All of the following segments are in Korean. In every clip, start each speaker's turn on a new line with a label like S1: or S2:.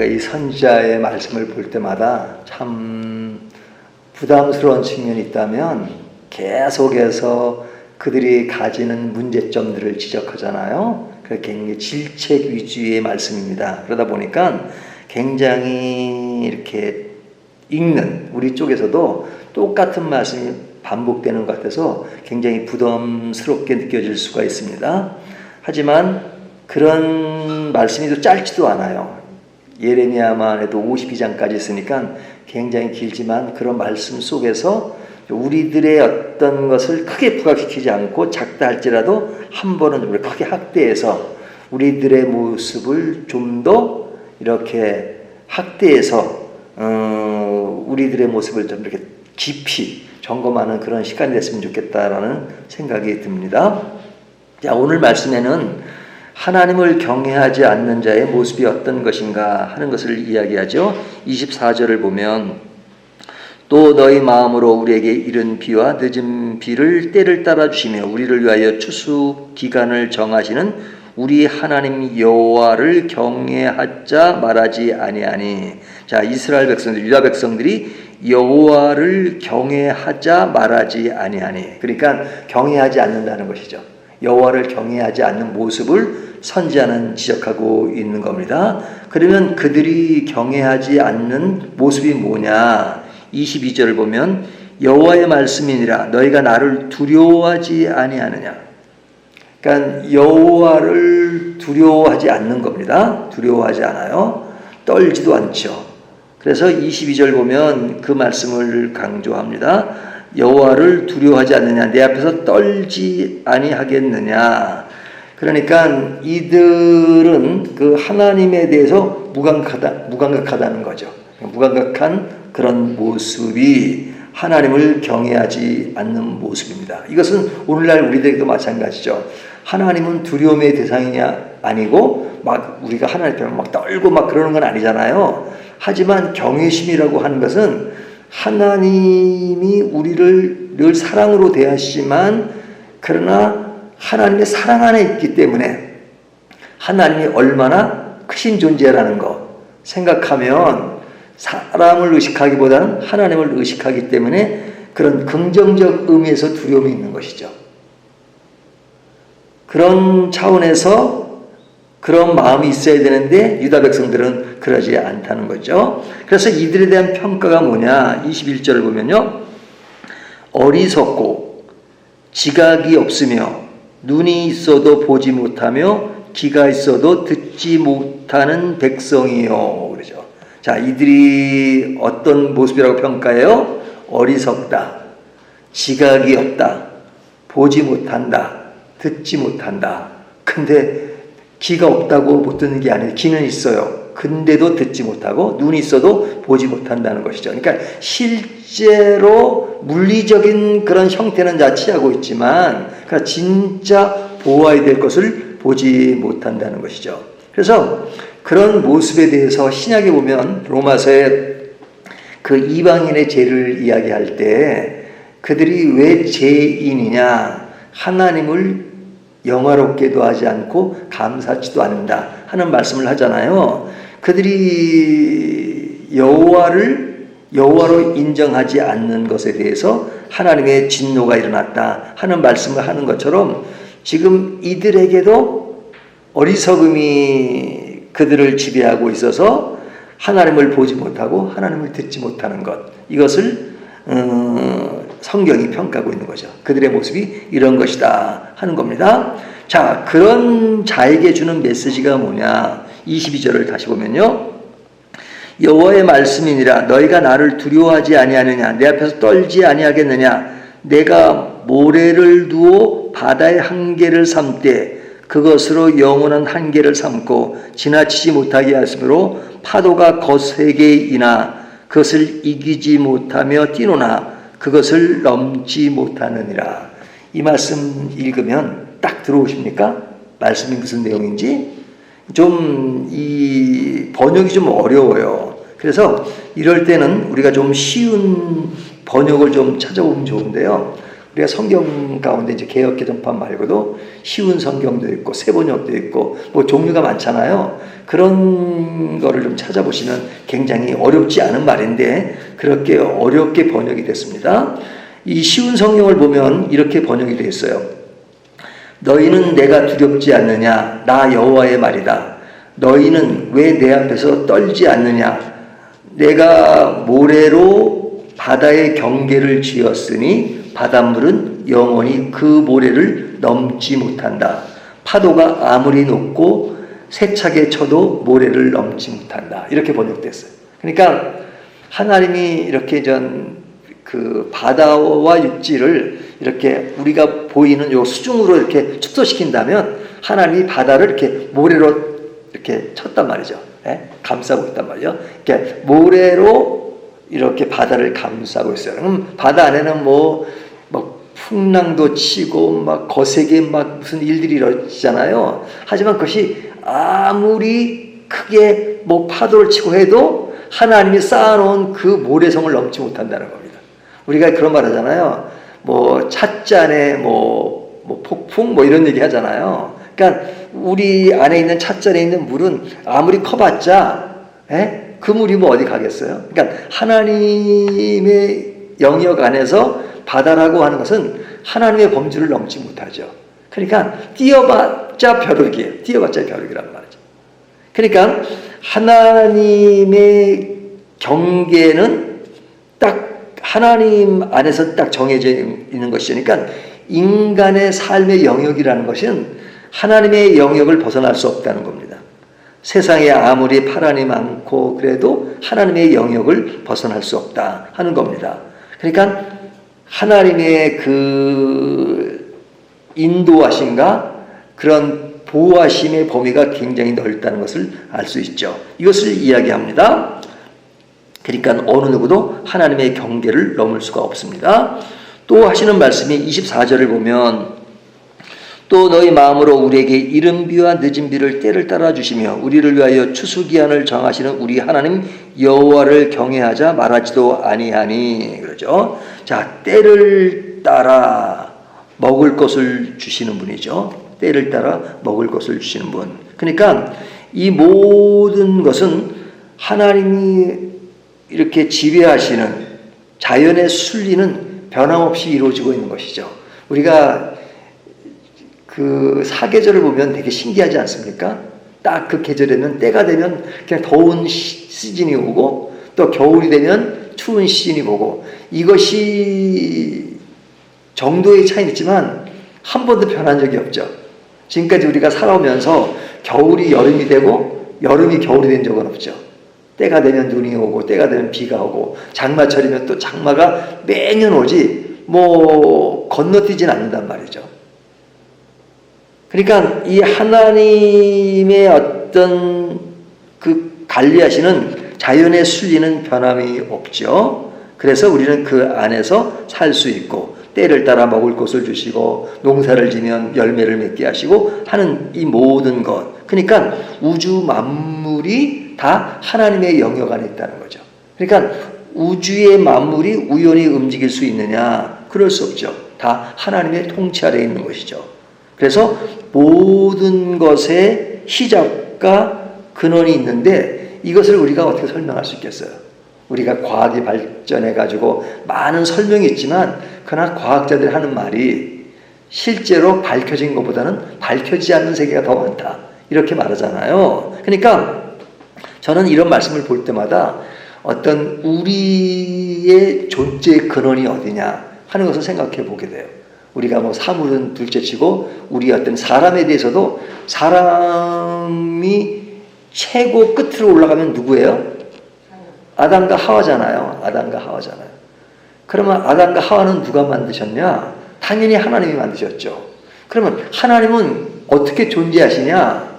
S1: 우리가 이 선지자의 말씀을 볼 때마다 참 부담스러운 측면이 있다면 계속해서 그들이 가지는 문제점들을 지적하잖아요. 굉장히 질책 위주의 말씀입니다. 그러다 보니까 굉장히 이렇게 읽는 우리 쪽에서도 똑같은 말씀이 반복되는 것 같아서 굉장히 부담스럽게 느껴질 수가 있습니다. 하지만 그런 말씀이 또 짧지도 않아요. 예레미야만 해도 52장까지 있으니까 굉장히 길지만 그런 말씀 속에서 우리들의 어떤 것을 크게 부각시키지 않고 작다 할지라도 한 번은 우리 크게 학대해서 우리들의 모습을 좀 더 이렇게 학대해서 우리들의 모습을 좀 이렇게 깊이 점검하는 그런 시간이 됐으면 좋겠다라는 생각이 듭니다. 자, 오늘 말씀에는 하나님을 경외하지 않는 자의 모습이 어떤 것인가 하는 것을 이야기하죠. 24절을 보면 또 너희 마음으로 우리에게 이른 비와 늦은 비를 때를 따라 주시며 우리를 위하여 추수 기간을 정하시는 우리 하나님 여호와를 경외하자 말하지 아니하니. 자, 이스라엘 백성들, 유다 백성들이 여호와를 경외하자 말하지 아니하니. 그러니까 경외하지 않는다는 것이죠. 여호와를 경외하지 않는 모습을 선지자는 지적하고 있는 겁니다. 그러면 그들이 경외하지 않는 모습이 뭐냐? 22절을 보면 여호와의 말씀이니라 너희가 나를 두려워하지 아니하느냐. 그러니까 여호와를 두려워하지 않는 겁니다. 두려워하지 않아요. 떨지도 않죠. 그래서 22절 보면 그 말씀을 강조합니다. 여호와를 두려워하지 않느냐. 내 앞에서 떨지 아니하겠느냐. 그러니까 이들은 그 하나님에 대해서 무감각하다는 거죠. 무감각한 그런 모습이 하나님을 경외하지 않는 모습입니다. 이것은 오늘날 우리들에게도 마찬가지죠. 하나님은 두려움의 대상이 아니고 막 우리가 하나님 앞에 막 떨고 막 그러는 건 아니잖아요. 하지만 경외심이라고 하는 것은 하나님이 우리를 늘 사랑으로 대하시지만 그러나 하나님의 사랑 안에 있기 때문에 하나님이 얼마나 크신 존재라는 거 생각하면 사람을 의식하기보다는 하나님을 의식하기 때문에 그런 긍정적 의미에서 두려움이 있는 것이죠. 그런 차원에서 그런 마음이 있어야 되는데 유다 백성들은 그러지 않다는 거죠. 그래서 이들에 대한 평가가 뭐냐? 21절을 보면요. 어리석고 지각이 없으며 눈이 있어도 보지 못하며 귀가 있어도 듣지 못하는 백성이요. 그러죠. 자, 이들이 어떤 모습이라고 평가해요? 어리석다, 지각이 없다, 보지 못한다, 듣지 못한다. 근데 귀가 없다고 못 듣는 게 아니에요. 귀는 있어요. 근데도 듣지 못하고 눈이 있어도 보지 못한다는 것이죠. 그러니까 실제로 물리적인 그런 형태는 다 취하고 있지만 그러니까 진짜 보아야 될 것을 보지 못한다는 것이죠. 그래서 그런 모습에 대해서 신약에 보면 로마서에 그 이방인의 죄를 이야기할 때 그들이 왜 죄인이냐, 하나님을 영화롭게도 하지 않고 감사치도 않는다 하는 말씀을 하잖아요. 그들이 여호와로 인정하지 않는 것에 대해서 하나님의 진노가 일어났다 하는 말씀을 하는 것처럼 지금 이들에게도 어리석음이 그들을 지배하고 있어서 하나님을 보지 못하고 하나님을 듣지 못하는 것, 이것을 성경이 평가하고 있는 거죠. 그들의 모습이 이런 것이다 하는 겁니다. 자, 그런 자에게 주는 메시지가 뭐냐? 22절을 다시 보면요. 여호와의 말씀이니라 너희가 나를 두려워하지 아니하느냐, 내 앞에서 떨지 아니하겠느냐. 내가 모래를 두어 바다의 한계를 삼되 그것으로 영원한 한계를 삼고 지나치지 못하게 하심으로 파도가 거세게 이나 그것을 이기지 못하며 뛰노나 그것을 넘지 못하느니라. 이 말씀 읽으면 딱 들어오십니까? 말씀이 무슨 내용인지? 좀 이 번역이 좀 어려워요. 그래서 이럴 때는 우리가 좀 쉬운 번역을 좀 찾아보면 좋은데요. 우리가 성경 가운데 이제 개역 개정판 말고도 쉬운 성경도 있고 세번역도 있고 뭐 종류가 많잖아요. 그런 거를 좀 찾아보시면 굉장히 어렵지 않은 말인데 그렇게 어렵게 번역이 됐습니다. 이 쉬운 성경을 보면 이렇게 번역이 되어 있어요. 너희는 내가 두렵지 않느냐? 나 여호와의 말이다. 너희는 왜 내 앞에서 떨지 않느냐? 내가 모래로 바다의 경계를 지었으니 바닷물은 영원히 그 모래를 넘지 못한다. 파도가 아무리 높고 세차게 쳐도 모래를 넘지 못한다. 이렇게 번역됐어요. 그러니까 하나님이 이렇게 그 바다와 육지를 이렇게 우리가 보이는 요 수중으로 이렇게 축소시킨다면 하나님이 바다를 이렇게 모래로 이렇게 쳤단 말이죠. 예? 감싸고 있단 말이죠. 이렇게 모래로 이렇게 바다를 감싸고 있어요. 그럼 바다 안에는 뭐 풍랑도 치고 막 거세게 막 무슨 일들이 일어나잖아요. 하지만 그것이 아무리 크게 뭐 파도를 치고 해도 하나님이 쌓아놓은 그 모래성을 넘지 못한다는 겁니다. 우리가 그런 말 하잖아요. 뭐 찻잔에 뭐 폭풍 뭐 이런 얘기 하잖아요. 그러니까 우리 안에 있는 찻잔에 있는 물은 아무리 커봤자 그 물이 뭐 어디 가겠어요? 그러니까 하나님의 영역 안에서 바다라고 하는 것은 하나님의 범주를 넘지 못하죠. 그러니까 뛰어봤자 벼룩이에요. 뛰어봤자 벼룩이란 말이죠. 그러니까 하나님의 경계는 딱 하나님 안에서 딱 정해져 있는 것이니까 인간의 삶의 영역이라는 것은 하나님의 영역을 벗어날 수 없다는 겁니다. 세상에 아무리 파란이 많고 그래도 하나님의 영역을 벗어날 수 없다 하는 겁니다. 그러니까 하나님의 그 인도하심과 그런 보호하심의 범위가 굉장히 넓다는 것을 알 수 있죠. 이것을 이야기합니다. 그러니까 어느 누구도 하나님의 경계를 넘을 수가 없습니다. 또 하시는 말씀이 24절을 보면 또 너희 마음으로 우리에게 이른 비와 늦은 비를 때를 따라 주시며 우리를 위하여 추수기한을 정하시는 우리 하나님 여호와를 경외하자 말하지도 아니하니 그러죠. 자, 때를 따라 먹을 것을 주시는 분이죠. 때를 따라 먹을 것을 주시는 분. 그러니까 이 모든 것은 하나님이 이렇게 지배하시는 자연의 순리는 변함없이 이루어지고 있는 것이죠. 우리가 그 사계절을 보면 되게 신기하지 않습니까? 딱 그 계절에는 때가 되면 그냥 더운 시즌이 오고 또 겨울이 되면 추운 시즌이 오고 이것이 정도의 차이는 있지만 한 번도 변한 적이 없죠. 지금까지 우리가 살아오면서 겨울이 여름이 되고 여름이 겨울이 된 적은 없죠. 때가 되면 눈이 오고 때가 되면 비가 오고 장마철이면 또 장마가 매년 오지 뭐 건너뛰진 않는단 말이죠. 그러니까 이 하나님의 어떤 그 관리하시는 자연의 순리는 변함이 없죠. 그래서 우리는 그 안에서 살 수 있고 때를 따라 먹을 것을 주시고 농사를 지면 열매를 맺게 하시고 하는 이 모든 것. 그러니까 우주 만물이 다 하나님의 영역 안에 있다는 거죠. 그러니까 우주의 만물이 우연히 움직일 수 있느냐? 그럴 수 없죠. 다 하나님의 통치 아래에 있는 것이죠. 그래서 모든 것의 시작과 근원이 있는데 이것을 우리가 어떻게 설명할 수 있겠어요? 우리가 과학이 발전해가지고 많은 설명이 있지만 그러나 과학자들이 하는 말이 실제로 밝혀진 것보다는 밝혀지지 않는 세계가 더 많다. 이렇게 말하잖아요. 그러니까 저는 이런 말씀을 볼 때마다 어떤 우리의 존재의 근원이 어디냐 하는 것을 생각해 보게 돼요. 우리가 뭐 사물은 둘째치고 우리 어떤 사람에 대해서도 사람이 최고 끝으로 올라가면 누구예요? 아담과 하와잖아요. 아담과 하와잖아요. 그러면 아담과 하와는 누가 만드셨냐? 당연히 하나님이 만드셨죠. 그러면 하나님은 어떻게 존재하시냐?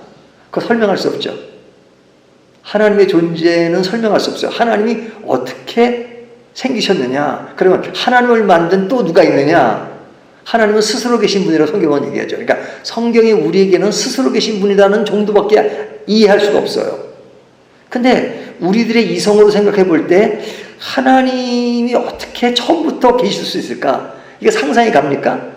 S1: 그거 설명할 수 없죠. 하나님의 존재는 설명할 수 없어요. 하나님이 어떻게 생기셨느냐? 그러면 하나님을 만든 또 누가 있느냐? 하나님은 스스로 계신 분이라고 성경은 얘기하죠. 그러니까 성경이 우리에게는 스스로 계신 분이라는 정도밖에 이해할 수가 없어요. 근데 우리들의 이성으로 생각해 볼 때 하나님이 어떻게 처음부터 계실 수 있을까? 이게 상상이 갑니까?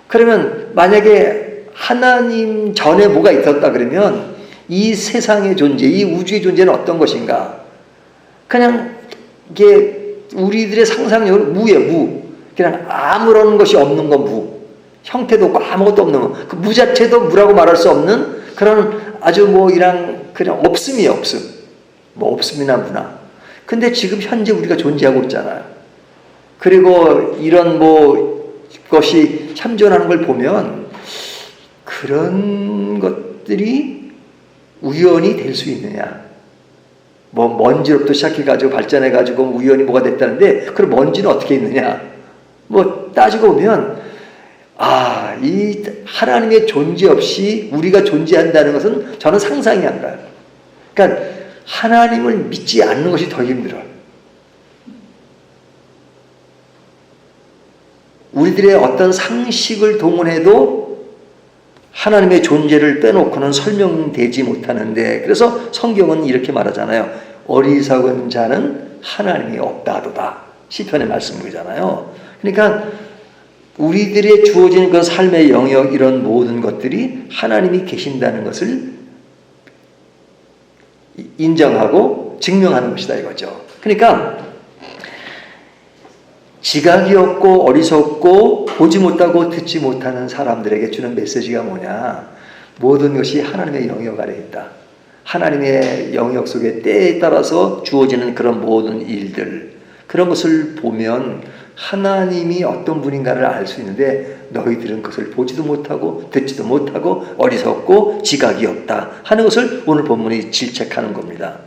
S1: 그러면 만약에 하나님 전에 뭐가 있었다 그러면 이 세상의 존재, 이 우주의 존재는 어떤 것인가? 그냥 이게 우리들의 상상력을 무예요, 무. 그냥 아무런 것이 없는 건 무. 형태도 없고 아무것도 없는 거. 그 무 자체도 무라고 말할 수 없는 그런 아주 그냥 없음이에요, 없음. 뭐 없음이나 무나. 근데 지금 현재 우리가 존재하고 있잖아요. 그리고 이런 것이 참존하는 걸 보면 그런 것들이 우연이 될 수 있느냐. 먼지로부터 시작해가지고 발전해가지고 우연히 뭐가 됐다는데, 그럼 먼지는 어떻게 있느냐. 따지고 보면, 이 하나님의 존재 없이 우리가 존재한다는 것은 저는 상상이 안 가요. 그러니까 하나님을 믿지 않는 것이 더 힘들어요. 우리들의 어떤 상식을 동원해도 하나님의 존재를 빼놓고는 설명되지 못하는데, 그래서 성경은 이렇게 말하잖아요. 어리석은 자는 하나님이 없다도다. 시편의 말씀이잖아요. 그러니까 우리들의 주어진 그 삶의 영역, 이런 모든 것들이 하나님이 계신다는 것을 인정하고 증명하는 것이다 이거죠. 그러니까 지각이 없고 어리석고 보지 못하고 듣지 못하는 사람들에게 주는 메시지가 뭐냐. 모든 것이 하나님의 영역 아래에 있다. 하나님의 영역 속에 때에 따라서 주어지는 그런 모든 일들, 그런 것을 보면 하나님이 어떤 분인가를 알 수 있는데, 너희들은 그것을 보지도 못하고 듣지도 못하고 어리석고 지각이 없다 하는 것을 오늘 본문이 질책하는 겁니다.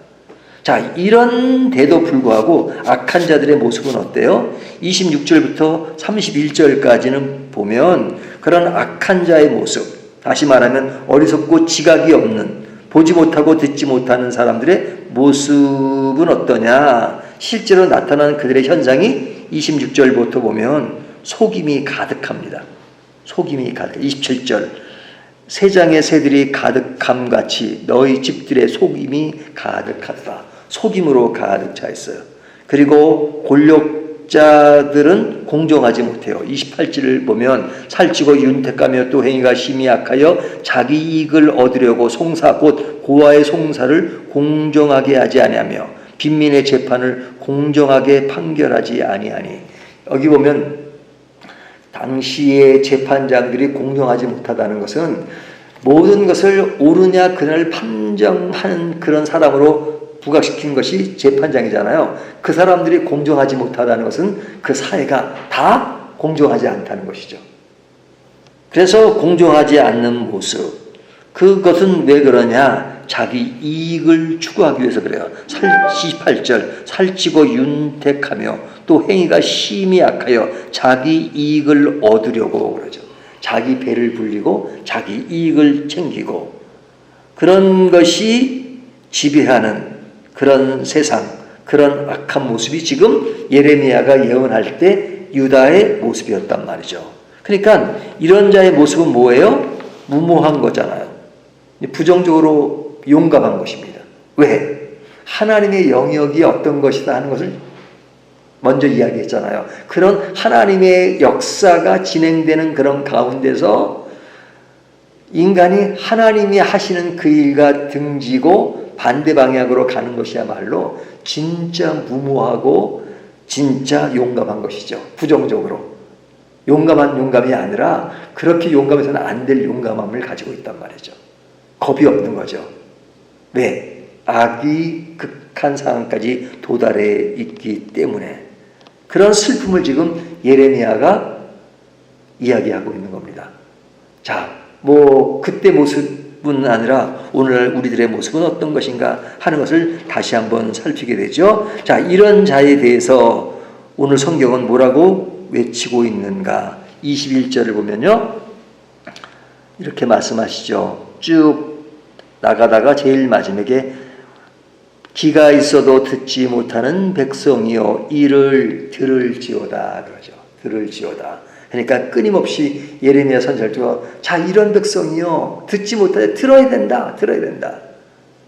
S1: 자, 이런데도 불구하고 악한 자들의 모습은 어때요? 26절부터 31절까지는 보면 그런 악한 자의 모습, 다시 말하면 어리석고 지각이 없는, 보지 못하고 듣지 못하는 사람들의 모습은 어떠냐? 실제로 나타나는 그들의 현상이 26절부터 보면 속임이 가득합니다. 속임이 가득. 27절, 새장의 새들이 가득함 같이 너희 집들의 속임이 가득하다. 속임으로 가득 차 있어요. 그리고 권력자들은 공정하지 못해요. 28절을 보면 살찌고 윤택하며 또 행위가 심히 악하여 자기 이익을 얻으려고 송사 곧 고아의 송사를 공정하게 하지 아니하며 빈민의 재판을 공정하게 판결하지 아니하니. 여기 보면 당시의 재판장들이 공정하지 못하다는 것은 모든 것을 옳으냐 그날 판정하는 그런 사람으로 부각시킨 것이 재판장이잖아요. 그 사람들이 공정하지 못하다는 것은 그 사회가 다 공정하지 않다는 것이죠. 그래서 공정하지 않는 모습, 그것은 왜 그러냐? 자기 이익을 추구하기 위해서 그래요. 28절, 살찌고 윤택하며 또 행위가 심히 악하여 자기 이익을 얻으려고 그러죠. 자기 배를 불리고 자기 이익을 챙기고, 그런 것이 지배하는 그런 세상, 그런 악한 모습이 지금 예레미야가 예언할 때 유다의 모습이었단 말이죠. 그러니까 이런 자의 모습은 뭐예요? 무모한 거잖아요. 부정적으로 용감한 것입니다. 왜? 하나님의 영역이 어떤 것이다 하는 것을 먼저 이야기했잖아요. 그런 하나님의 역사가 진행되는 그런 가운데서 인간이 하나님이 하시는 그 일과 등지고 반대 방향으로 가는 것이야말로 진짜 무모하고 진짜 용감한 것이죠. 부정적으로. 용감한 용감이 아니라 그렇게 용감해서는 안 될 용감함을 가지고 있단 말이죠. 겁이 없는 거죠. 왜? 악이 극한 상황까지 도달해 있기 때문에. 그런 슬픔을 지금 예레미야가 이야기하고 있는 겁니다. 자, 그때 모습은 아니라 오늘날 우리들의 모습은 어떤 것인가 하는 것을 다시 한번 살피게 되죠. 자, 이런 자에 대해서 오늘 성경은 뭐라고 외치고 있는가? 21절을 보면요, 이렇게 말씀하시죠. 쭉 나가다가 제일 마지막에 귀가 있어도 듣지 못하는 백성이여 이를 들을지어다 그러죠. 들을지어다. 그러니까 끊임없이 예레미야 선지자가 자, 이런 백성이요 듣지 못하게 들어야 된다. 들어야 된다.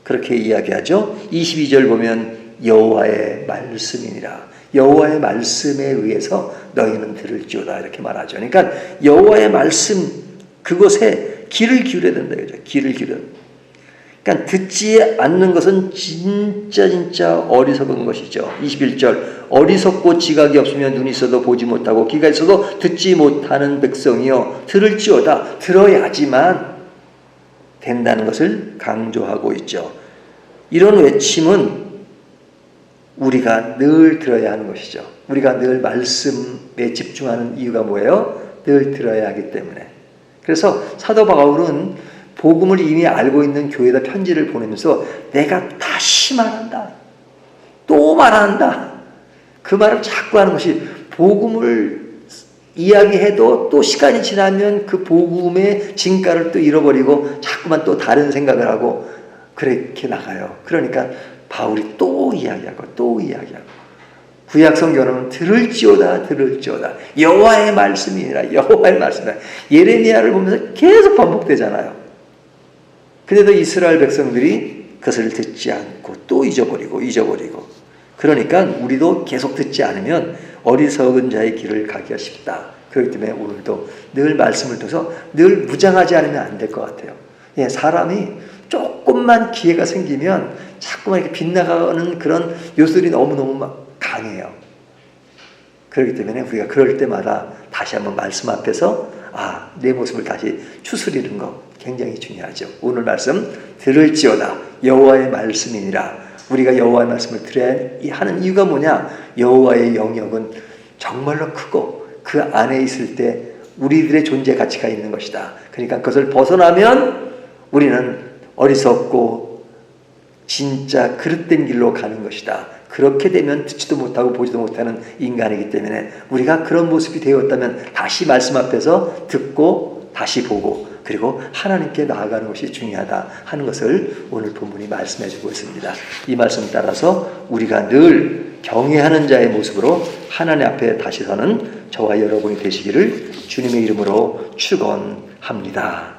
S1: 그렇게 이야기하죠. 22절 보면 여호와의 말씀이니라. 여호와의 말씀에 의해서 너희는 들을지어다 이렇게 말하죠. 그러니까 여호와의 말씀 그것에 귀를 기울여야 된다 그죠. 귀를 기울여. 그러니까 듣지 않는 것은 진짜 어리석은 것이죠. 21절 어리석고 지각이 없으면 눈이 있어도 보지 못하고 귀가 있어도 듣지 못하는 백성이요 들을지어다. 들어야지만 된다는 것을 강조하고 있죠. 이런 외침은 우리가 늘 들어야 하는 것이죠. 우리가 늘 말씀에 집중하는 이유가 뭐예요? 늘 들어야 하기 때문에. 그래서 사도 바울은 복음을 이미 알고 있는 교회에다 편지를 보내면서 내가 다시 말한다. 또 말한다. 그 말을 자꾸 하는 것이 복음을 이야기해도 또 시간이 지나면 그 복음의 진가를 또 잃어버리고 자꾸만 또 다른 생각을 하고 그렇게 나가요. 그러니까 바울이 또 이야기하고 또 이야기하고 구약 성경은 들을지어다 여호와의 말씀이라 여호와의 말씀이라 예레미야를 보면서 계속 반복되잖아요. 그런데도 이스라엘 백성들이 그것을 듣지 않고 또 잊어버리고 그러니까 우리도 계속 듣지 않으면 어리석은 자의 길을 가기가 쉽다. 그렇기 때문에 오늘도 늘 말씀을 통해서 늘 무장하지 않으면 안 될 것 같아요. 예, 사람이 조금만 기회가 생기면 자꾸만 이렇게 빗나가는 그런 요소들이 너무너무 강해요. 그렇기 때문에 우리가 그럴 때마다 다시 한번 말씀 앞에서 내 모습을 다시 추스리는 것 굉장히 중요하죠. 오늘 말씀 들을지어다 여호와의 말씀이니라. 우리가 여호와의 말씀을 들어야 하는 이유가 뭐냐? 여호와의 영역은 정말로 크고 그 안에 있을 때 우리들의 존재 가치가 있는 것이다. 그러니까 그것을 벗어나면 우리는 어리석고 진짜 그릇된 길로 가는 것이다. 그렇게 되면 듣지도 못하고 보지도 못하는 인간이기 때문에 우리가 그런 모습이 되었다면 다시 말씀 앞에서 듣고 다시 보고 그리고 하나님께 나아가는 것이 중요하다 하는 것을 오늘 본문이 말씀해 주고 있습니다. 이 말씀 따라서 우리가 늘 경외하는 자의 모습으로 하나님 앞에 다시 서는 저와 여러분이 되시기를 주님의 이름으로 축원합니다.